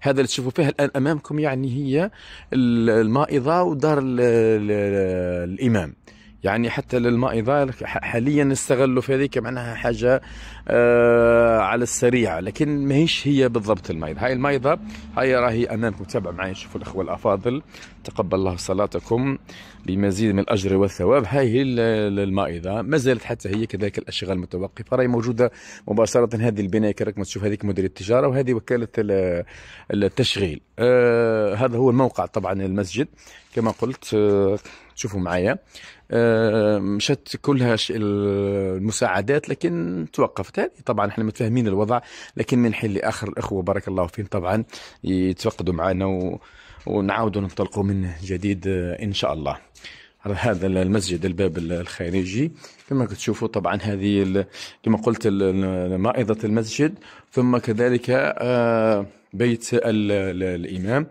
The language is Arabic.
هذا اللي تشوفوا فيه الآن أمامكم يعني هي المائضة ودار الإمام. يعني حتى للمائضة حاليا استغلوا في هذيك معناها حاجة على السريع، لكن ماهيش هي بالضبط المائضة. هاي المائضة هاي راهي أمامكم، تابع معي شوفوا الأخوة الأفاضل، تقبل الله صلاتكم بمزيد من الأجر والثواب. هاي هي المائضة، ما زالت حتى هي كذلك الأشغال المتوقفة راهي موجودة مباشرة. هذه البناية كما تشوف هذيك مدير التجارة، وهذه وكالة التشغيل. هذا هو الموقع طبعا المسجد كما قلت. تشوفوا معايا مشت كلها المساعدات لكن توقفت. هذه طبعا احنا متفاهمين الوضع، لكن من حين لاخر الاخوه بارك الله فيهم طبعا يتفقدوا معنا ونعاودوا ننطلقوا من جديد ان شاء الله. هذا المسجد الباب الخارجي كما تشوفوا طبعا. هذه كما قلت مائضة المسجد، ثم كذلك بيت الإمام.